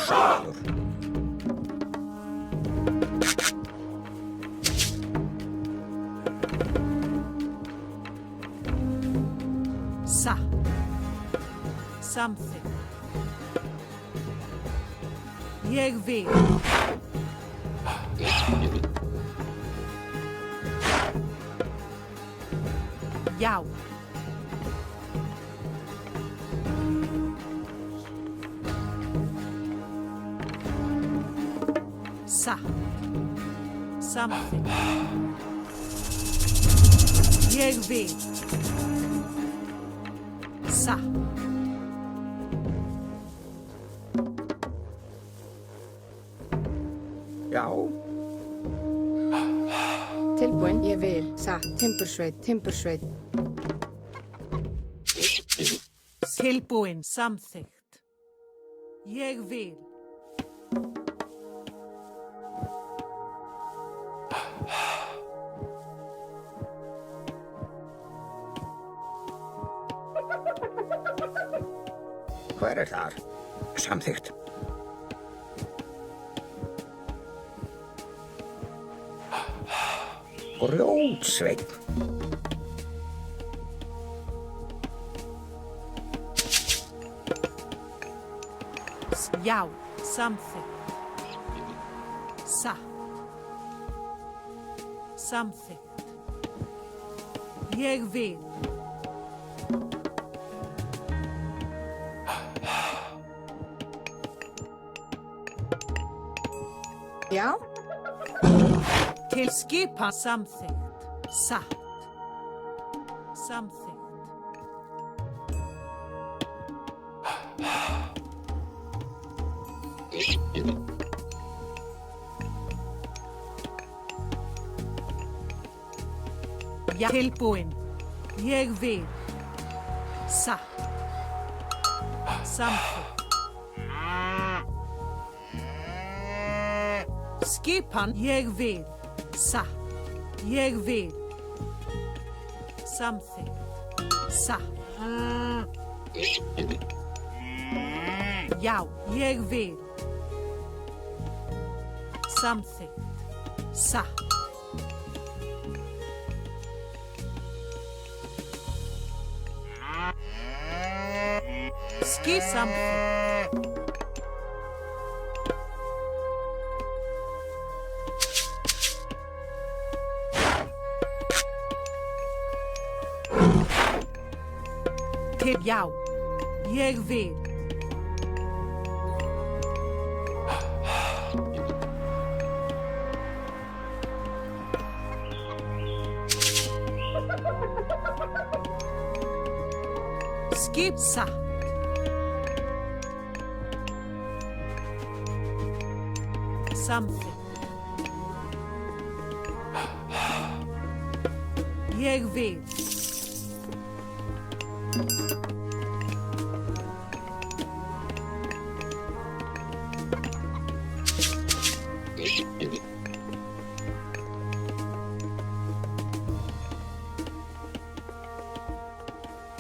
sagður. Satt. Samþykkt. Ég vil. Já. Satt. Samþykkt. Ég vil. Satt. Já. Tilbúin, ég vil. Satt. Timbursveit, timbursveit. Tilbúin, samþykkt. Ég vil. Hver þar? Samþykkt. Grjótsveinn. Já, samþykkt. Satt. Samþykkt. Ég vil. Já. Til skipan samþykkt. Satt. Samþykkt. Já. Tilbúin. Ég vil. Satt. Samþykkt. Skipan. Ég vil. Satt. Ég vil. Samþykkt. Satt. Já, ég vil. Samþykkt. Satt. Samþykkt. Til já, ég vil. Skip satt. Samþykkt. Ég vil.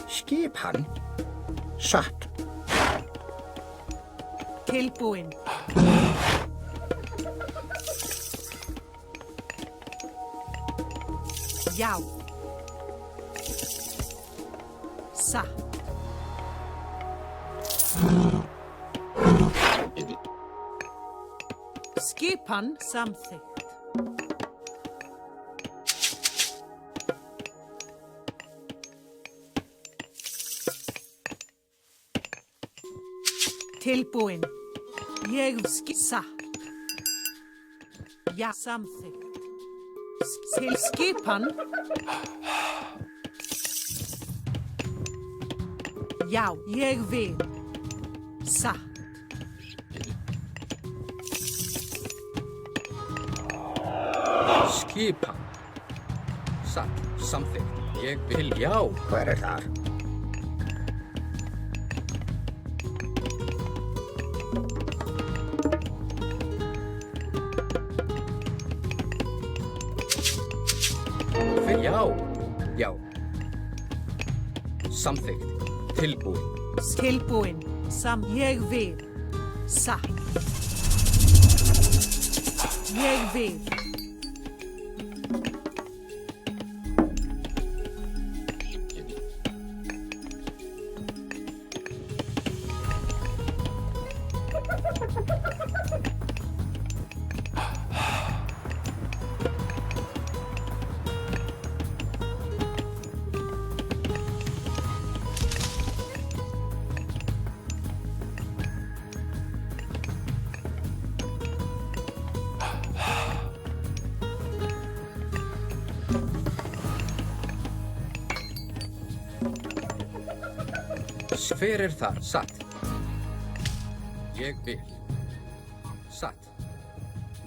Skipan. Satt. Tilbúin. Já. Satt. Skipan samþykkt. Tilbúin. Ég satt. Já, samþykkt. Til skipan. Já, ég vil. Satt. Skipan. Satt. Samþykkt. Ég vil já. Hver þar? Já. Já. Samþykkt. Tilbúin. Tilbúin. Ég vil. Satt. Ég vil. Hver er þar? Satt. Ég vil. Satt.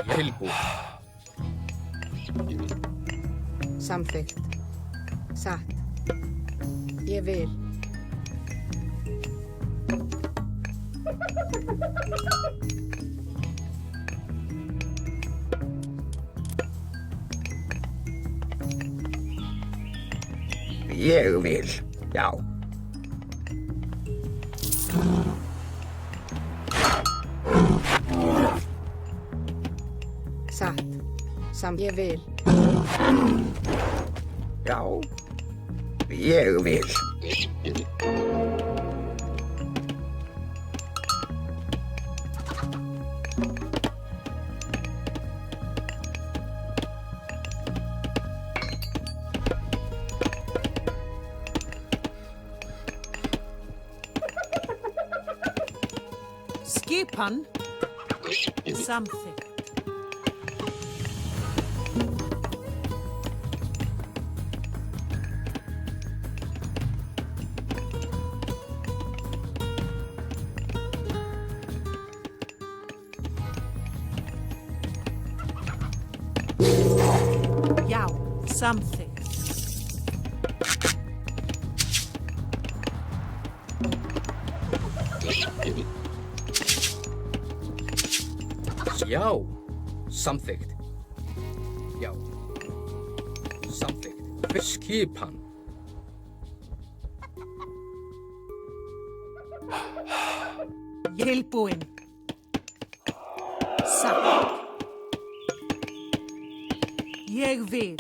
Tilbúið. Samþykkt. Satt. Ég vil. Ég vil. Já. Satt. Ég vil. Já. Ég vil. Skipan. Samþykkt. Já, samþykkt. Já. Samþykkt. Já. Samþykkt. Skipan. Tilbúin. Satt. Ég vil.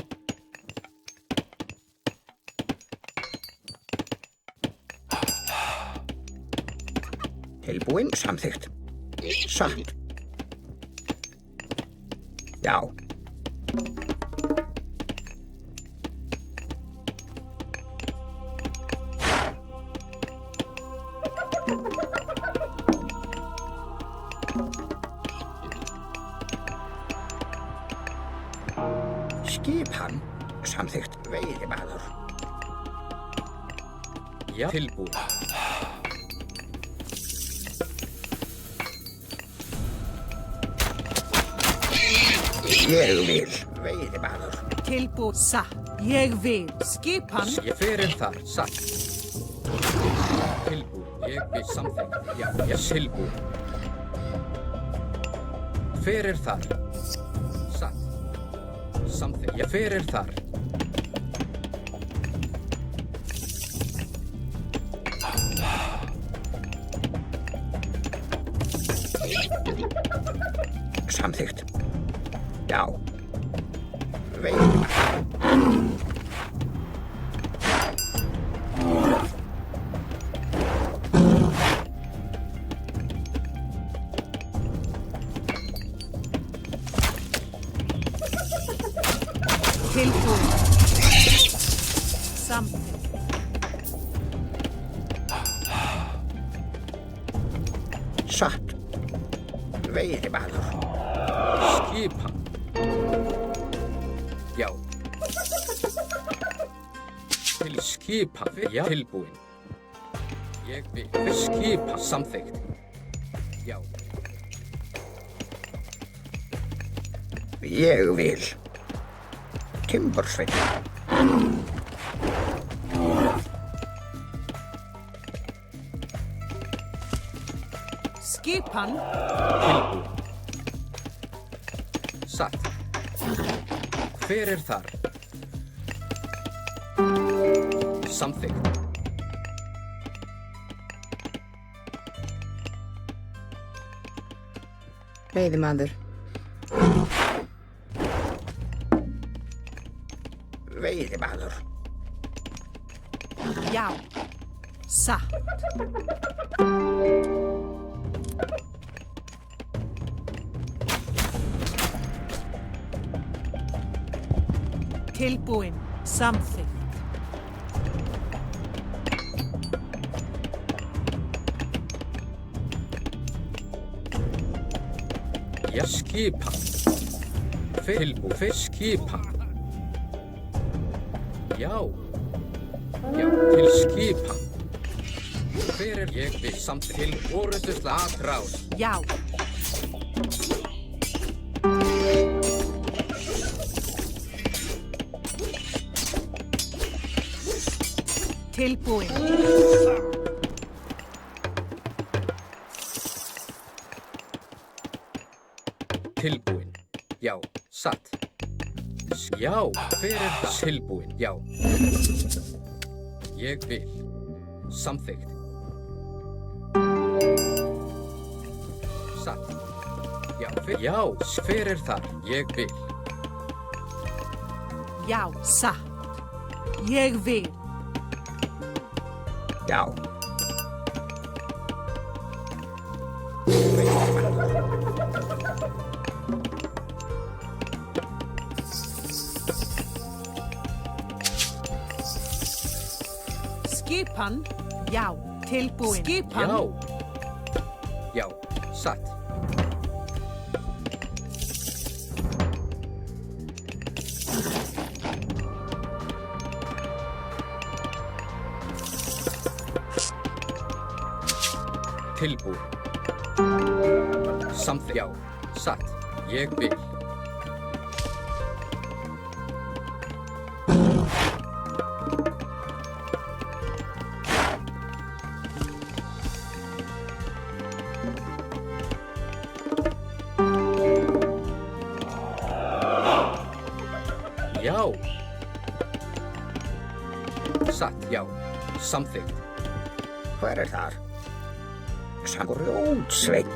Tilbúin. Samþykkt. Satt. Já. Skipan. Samþykkt. Veiðimaður. Já. Tilbúið. Ég vil. Veiðimaður. Tilbúið. Satt. Ég vil. Skipan. Ég fyrir þar. Satt. Tilbúið. Ég vil. Samþykkt. Já. Ég tilbúið. Fyrir þar. Satt. Samþykkt. Ég fyrir þar. Samþykkt. Já. Veiðimaður. Tilbúin. Samþykkt. Satt. Veiðimaður. Skipan. Já. Til skipan. Já. Tilbúin. Ég vil. Skipan. Samþykkt. Já. Ég vil. Timbursveinn. Skipan. Tilbúin. Satt. Hver er þar? Samþykkt. Veiðimaður. Veiðimaður. Já. Satt. Tilbúin. Samþykkt. Já, skipan. Tilbúið. Skipan. Já. Já, til skipan. Hver er ég við samt til orustusla aðrás? Já. Tilbúin. Tilbúin. Já, satt. Já, hver er það? Tilbúin. Já. Ég vil. Samþykkt. Satt. Já, hver er það? Ég vil. Já. Satt. Ég vil. Já. Veiðimaður. Skipan. Já. Tilbúin. Skipan. Já. Já, satt. Tilbúin. Samþykkt. Já, satt. Ég vil. Já. Satt, já. Samþykkt. Hver er þar? Grjótsveinn.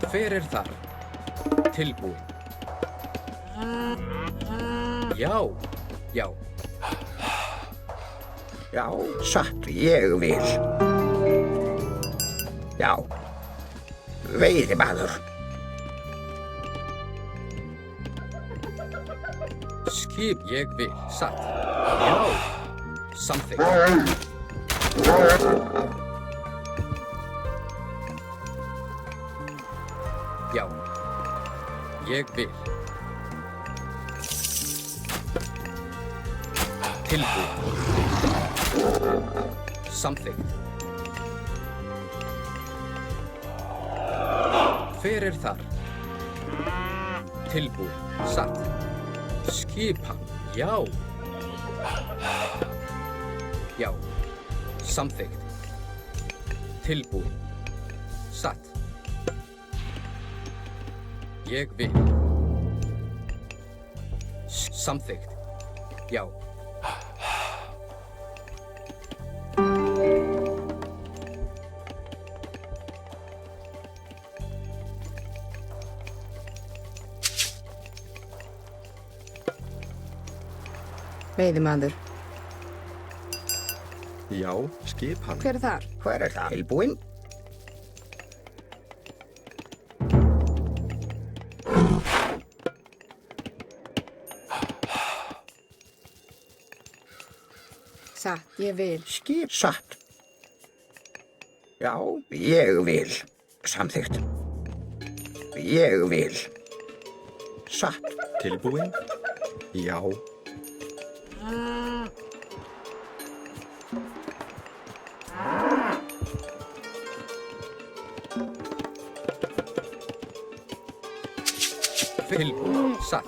Hver er þar? Tilbúin. Já. Já. Já, satt, ég vil. Já. Veiðimaður. Skip, ég vil. Satt. Já. Samþykkt. Já. Ég vil. Tilbúin. Samþykkt. Hver er þar? Tilbúin. Satt. Skipan. Já. Já. Samþykkt. Tilbúin. Satt. Ég vil. Samþykkt. Já. Veiðimaður. Já, skipan. Hver er þar? Hver er það? Tilbúin. Satt. Ég vil. Skip satt. Já, ég vil. Samþykkt. Ég vil. Satt. Tilbúin? Já. Tilbúin. Satt.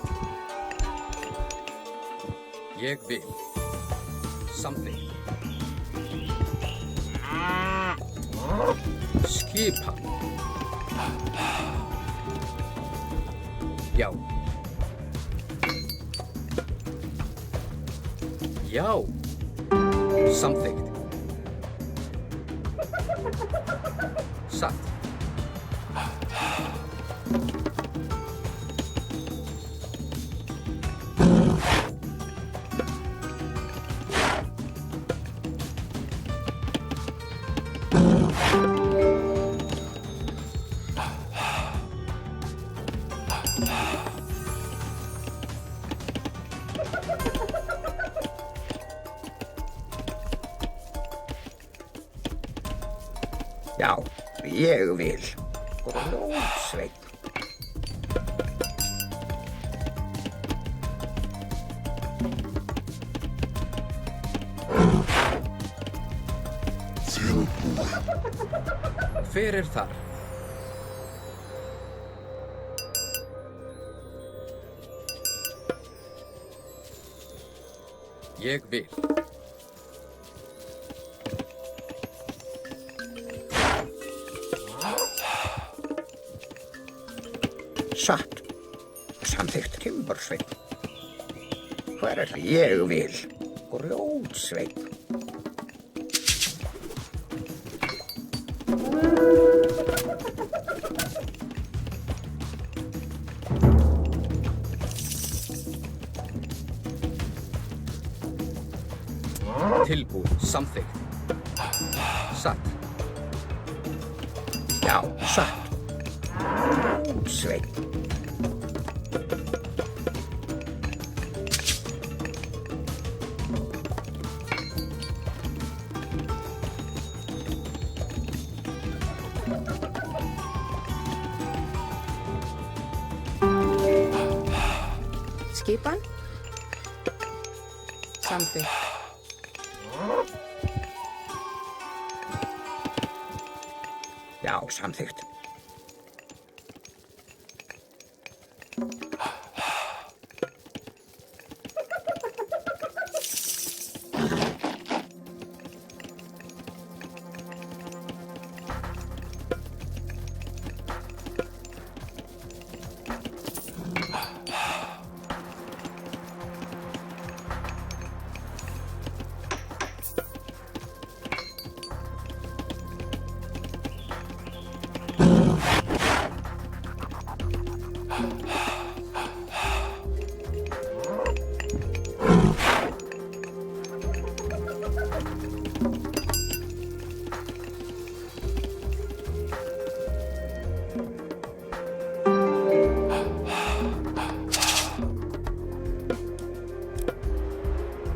Ég vil. Samþykkt. Skipan. Já. Já. Samþykkt. Satt. Já, ég vil. Grótsveinn. Hver er þar? Ég vil. Satt. Samþykkt Timbursveinn. Hver er það? Ég vil. Grótsveinn. Tilbúið. Samþykkt. Satt. Já, satt. Grótsveinn. Skipan. Samþykkt. Já, samþykkt.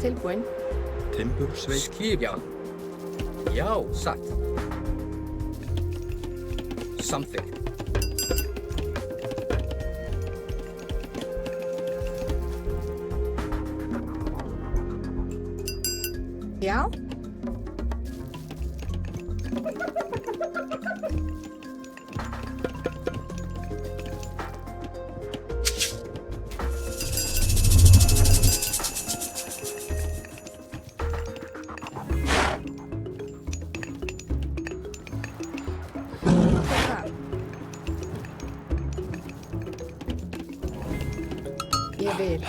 Tilbúin. Timbursveinn. Skipan. Já, satt. Samþykkt. Já. Ég vil.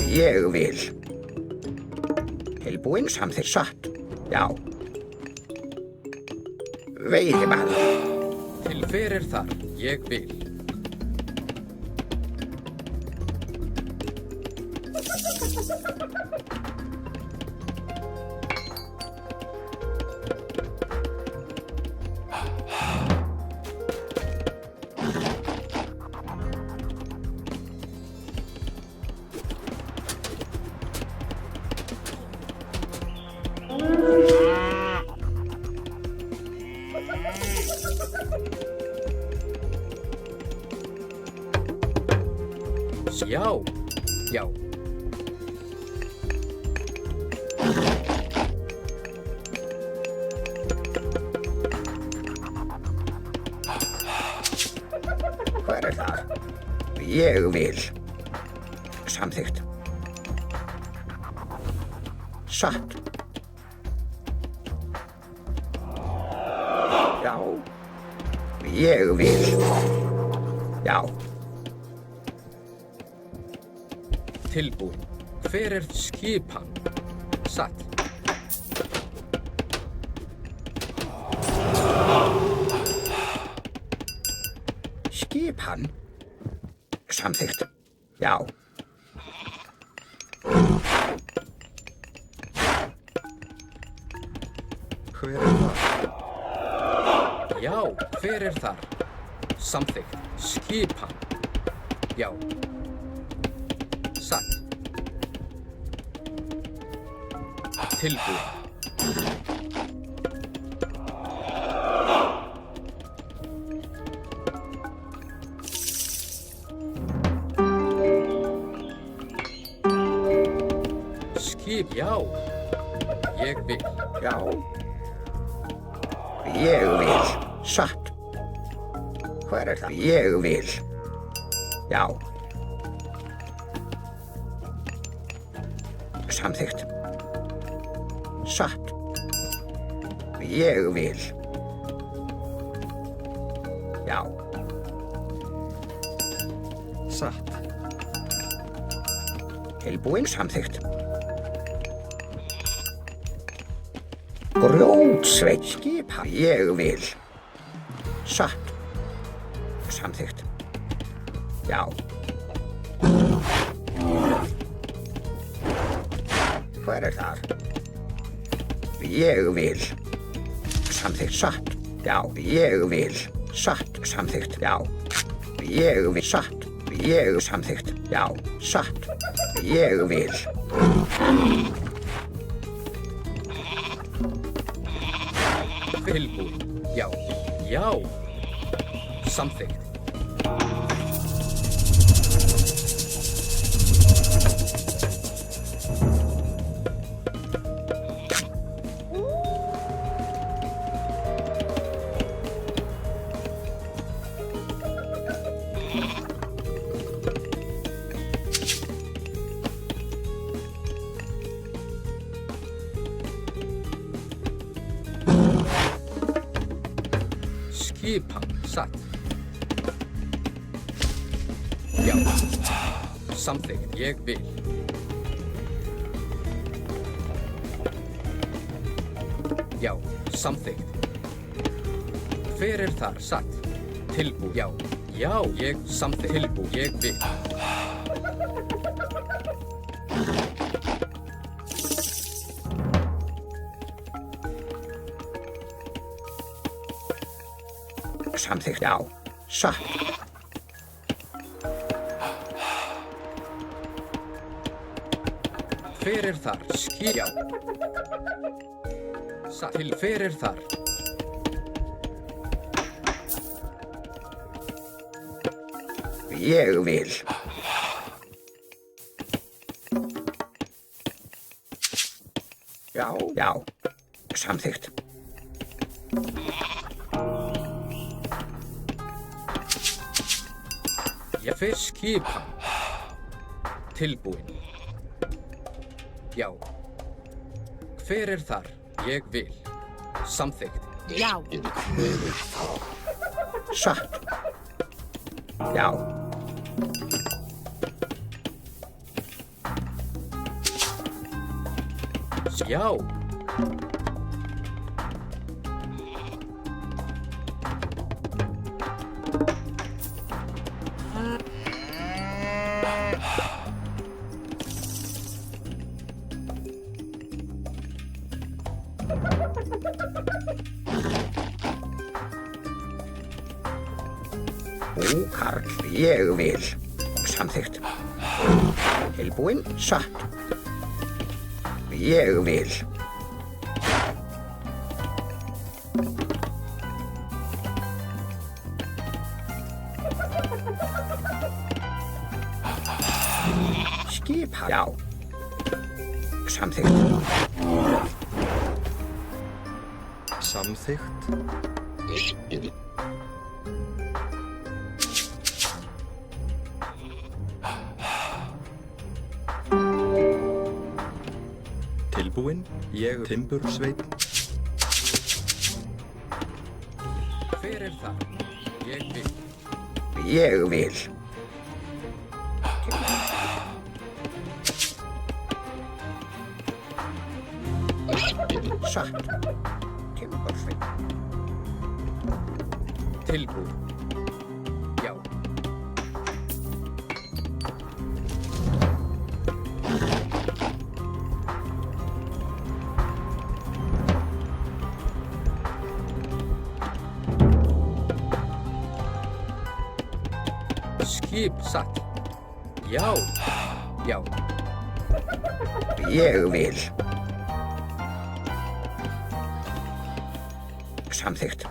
Ég vil. Tilbúinn, samþykkt. Satt. Já. Veiðimaður. Til hver er þar? Ég vil. Já, já. Hver er það? Ég vil. Samþykkt. Satt. Já. Ég vil. Já. Tilbúin. Hver er skipan? Satt. Skipan. Samþykkt. Já. Hver er það? Já, hver er þar? Samþykkt. Skipan. Já. Satt. Tilbúin. Skip, já. Ég vil. Já. Ég vil. Satt. Hver er það? Ég vil. Já. Samþykkt. Satt. Ég vil. Já. Satt. Tilbúin. Samþykkt. Grjótsveit. Skipa. Ég vil. Satt. Samþykkt. Já. Hver er þar? Ég vil. Samþykkt. Satt. Já. Ég vil. Satt. Samþykkt. Já. Ég vil. Satt. Ég samþykkt. Já. Satt. Ég vil. Tilbúin. Já. Já. Samþykkt. Skipan. Satt. Já. Samþykkt. Ég vil. Já. Samþykkt. Hver er þar? Satt. Tilbú. Já. Já. Ég samþykkt. Tilbú. Ég vil. Samþykkt. Já. Satt. Hver er þar? Já. Satt. Til hver er þar? Ég vil. Já. Já. Samþykkt. Já. Hver skipan? Tilbúin. Já. Hver er þar? Ég vil. Samþykkt. Já. Satt. Já. Já. Karl. Ég vil. Samþykkt. Tilbúin. Satt. Ég vil. Skipa. Já. Samþykkt. Samþykkt. Tilbúin. Ég timbursveit. Hver er það? Ég vil. Ég vil. satt. Timbursveit. Tilbúin. Já. Skip satt. Já. Já. Ég vil. Samþykkt.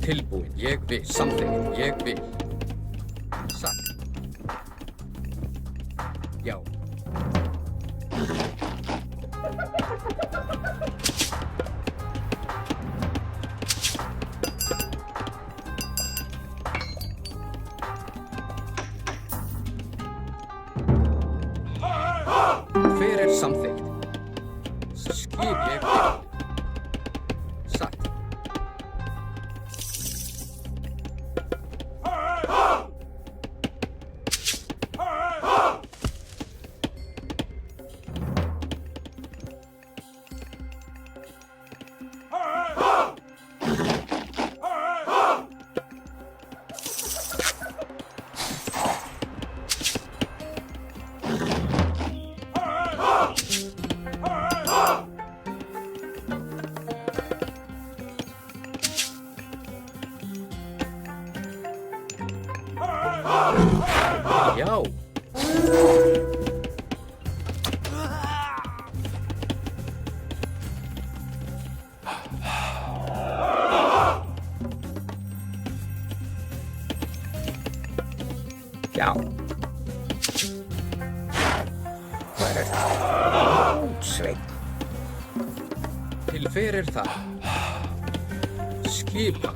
Tilbúin. Ég vil. Samþykkt. Ég vil. Satt. Já. Hver er samþykkt? Skip ég vil. Satt. Já. Já. Hver er það? Útsveit. Til fyrir það. Skipa.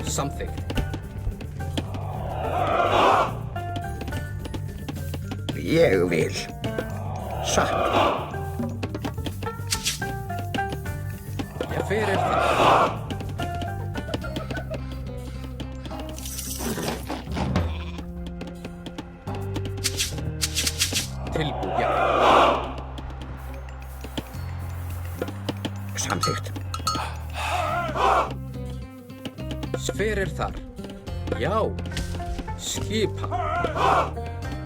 Samþykkt. Ég vil. Satt. Já, fyrir það. Tilbúin. Já. Samþykkt. Fyrir þar. Já. Skipa.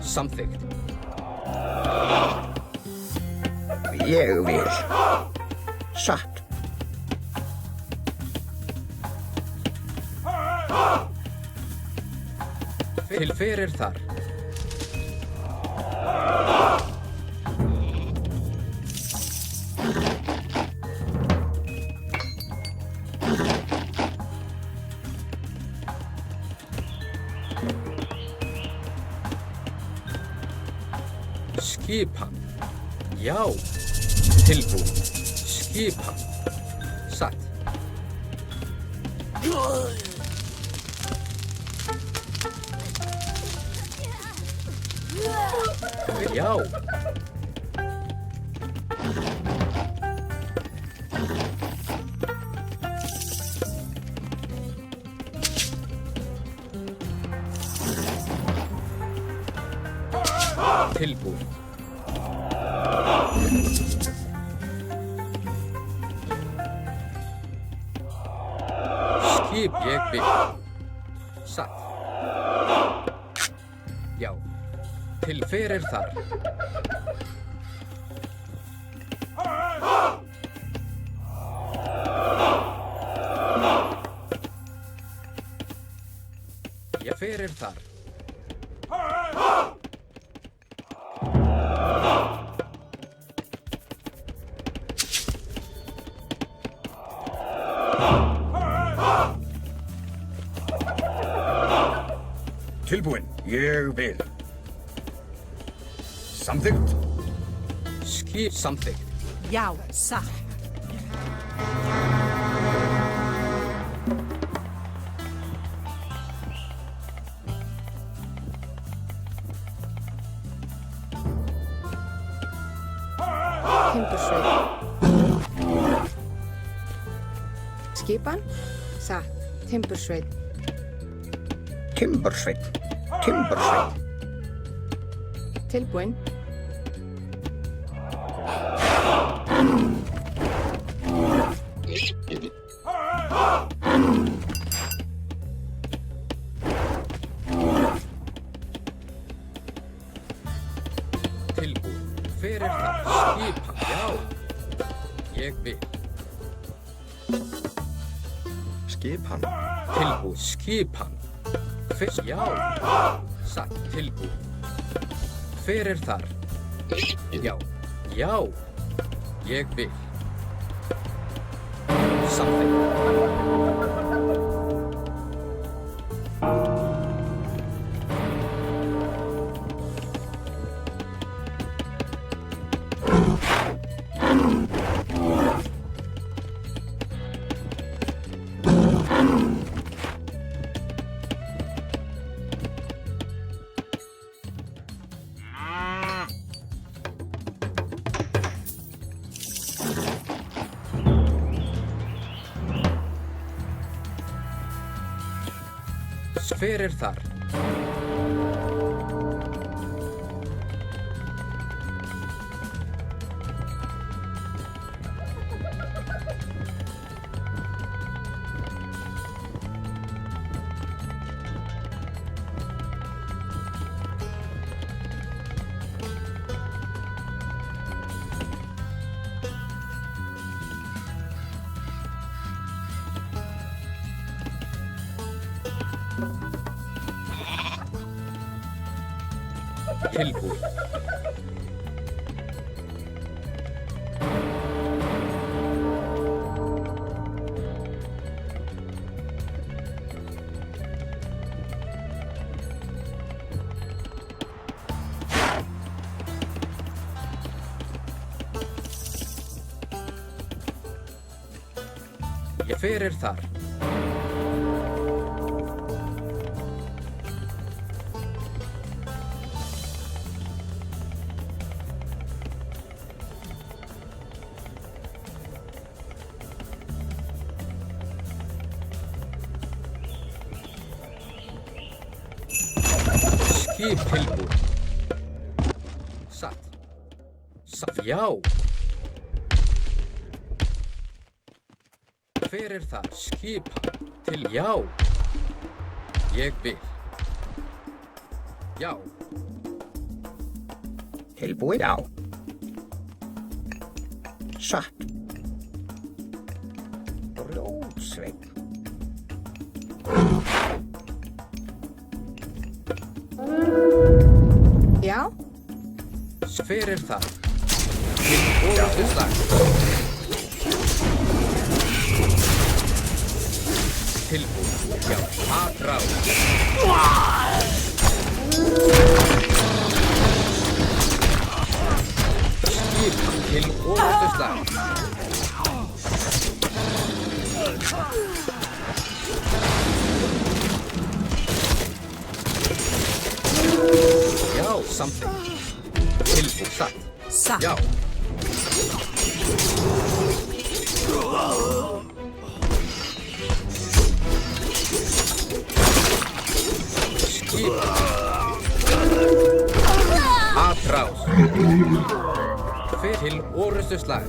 Samþykkt. Ég vil. Satt. Til fyrir þar. Skipan. Já. Tilbúin. Skipan. Satt. Já. Tilbúin. Skip ég vil. Satt. Já. Til fyrir þar. Já, fyrir þar. Tilbúin. Ég vil. Samþykkt. Skip samþykkt. Já, satt. Timbursveit. Skipan. Satt. Timbursveit. Timbursveit. Timbursveit. Tilbúin. Hver er það? Skipan. Já. Ég vil. Skipan. Tilbúið. Skipan. Fyrst. Já. Satt. Tilbúið. Hver er þar? Já. Já. Ég vil. Samþykkt. Hver er þar? Tilbúið. Hver er þar? Skip tilbúið. Satt. Satt. Já. Hver er það? Skipan. Til. Já. Ég vil. Já. Tilbúið. Já. Satt. Rósveinn. Já. Hver er það? Til orðustu slag. Tilbúið. Já. Atráð. Skipan. Til orðustu slag. Já, samþykkt. Tilbúið. Satt. Satt. Já. Skipan. Atráð. Hver til orrustu slag.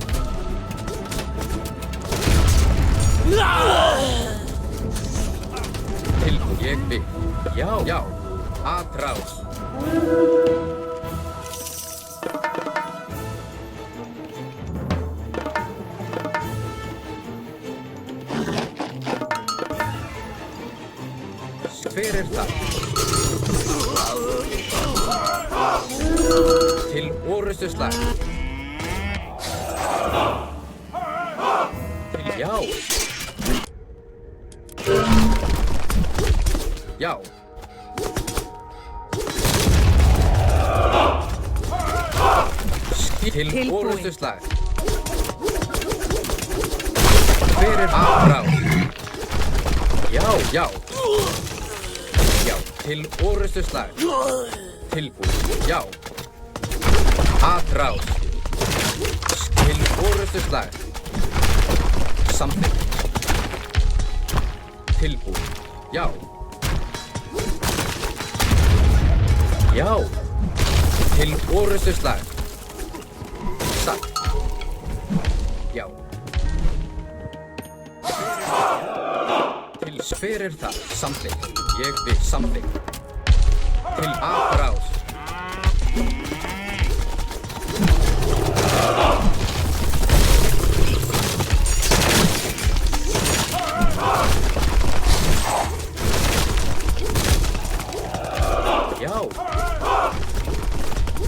Tilbúið. Ég vil. Já, já. Atráð. Hver er það? Til orrustu slag. Til. Já. Já. Til Tilbúin. orrustu slag. Hver er atráð? Já, já. Já, til orrustu slag. Tilbúið. Já. Atráð. Til orrustu slag. Samþykkt. Tilbúið. Já. Já. Til orrustu slag. Satt. Já. Til. Hver er það? Samþykkt. Ég vil. Samþykkt. Til atráð. Já.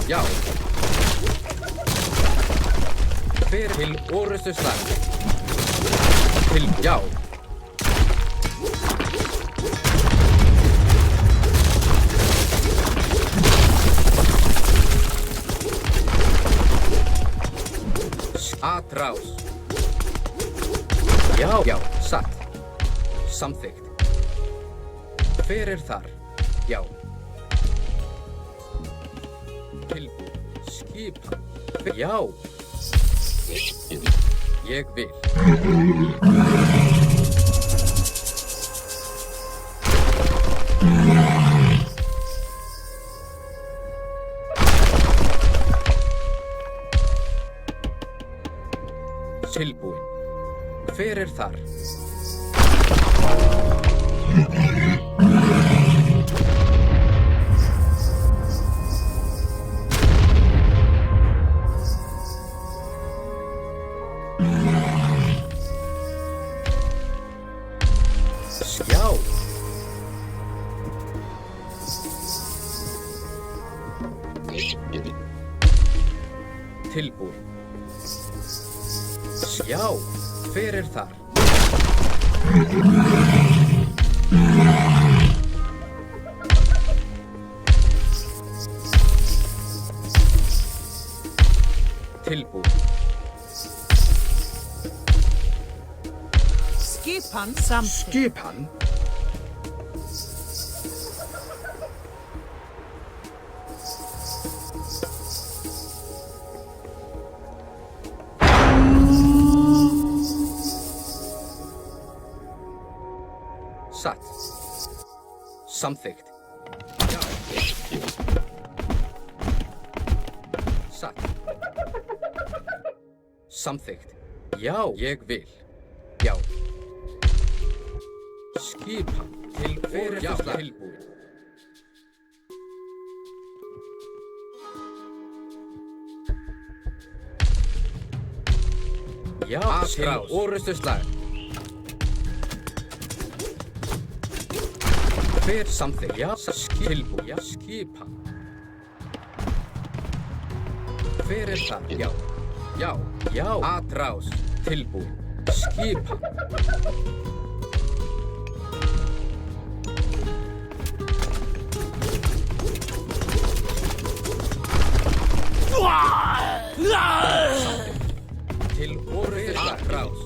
Já. Fer til orustu slag. Til já. Atrás. Já, já, satt. Samþykkt. Hver þar? Já. Tilbúið. Skipan. Já. Ég vil. Tilbúin. Hver þar? Já. Tilbúin. Já, hver þar? Tilbúin. Skipan samþykkt. Skipan. Satt. Samþykkt. Já. Satt. Samþykkt. Já, ég vil. Já. Skipan. Til hver já, tilbúin. Já, til orustu slag. Hver samþykkt? Já, tilbúin. Já, skipan. Hver þar? Já. Já. Já. Atrás. Tilbúin. Skipan. Til orustu slag. Atrás.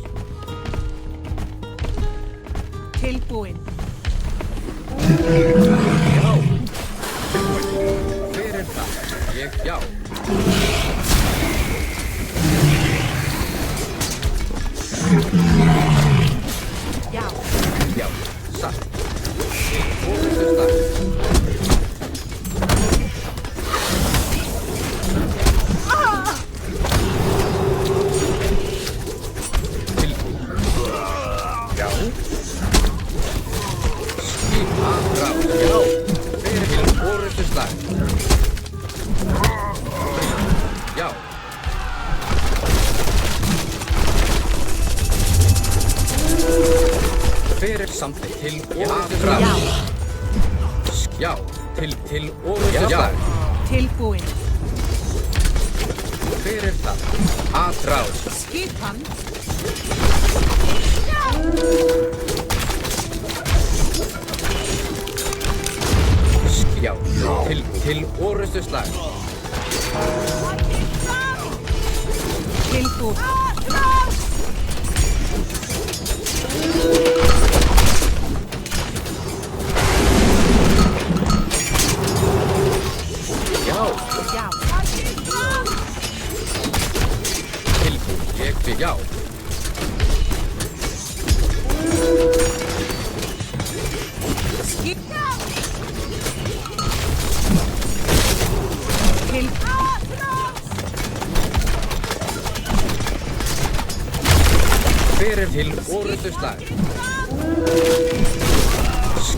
Tilbúin. Já. Hver það? Ég, já. Já. Já, satt. Orustu slag. Tilbúin. Já. Já, hver til orustu slag. Já. Hver samþykkt til orustu slag. Já, til orustu slag. Tilbúin. Hver það? Atrás. Skipan. Já, til orustu slag. Tilbúin. Já. Já. Tilbúin, ég vil, já. Skipan. Tilbúin. Hver til orustu slag.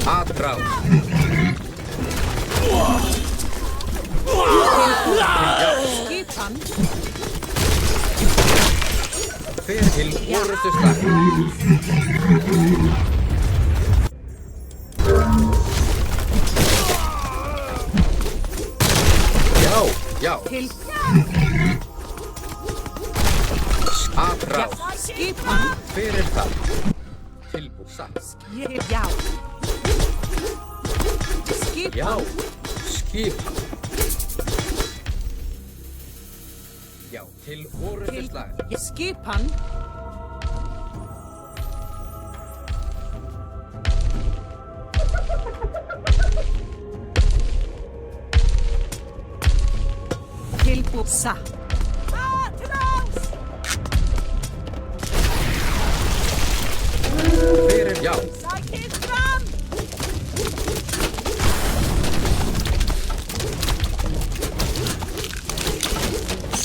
Atrás. Skipan. Hver til orustu slag. Já. Til Atrás. skipan. Hver er það? Tilbúið. Satt. Já. Skipan. Já. Skipan. Já. Til orustu slag. Skipan. Tilbúið. Satt. Hver er já?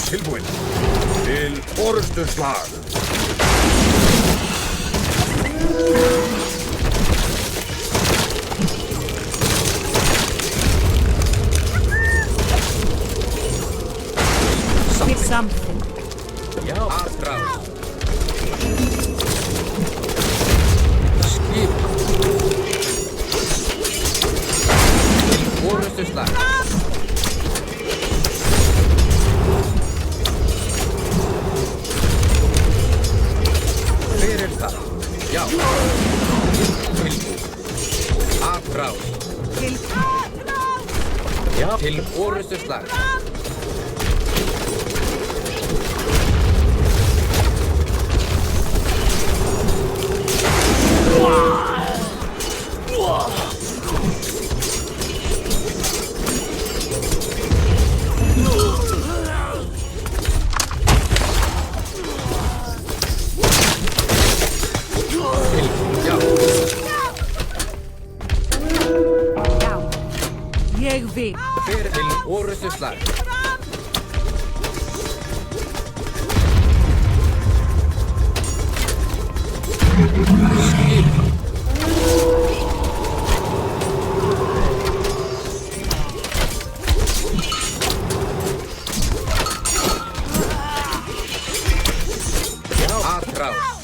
Tilbúinn. Til orustu slag. Til something. Já. Atrás. Skipan. Til orustu slag. Hver er það? Já. Tilbúið. Atrás. Til Já. Til orustu slag. Já. já. Ég vil. Hver er til orustu slag? Skipan. Já. Atrás.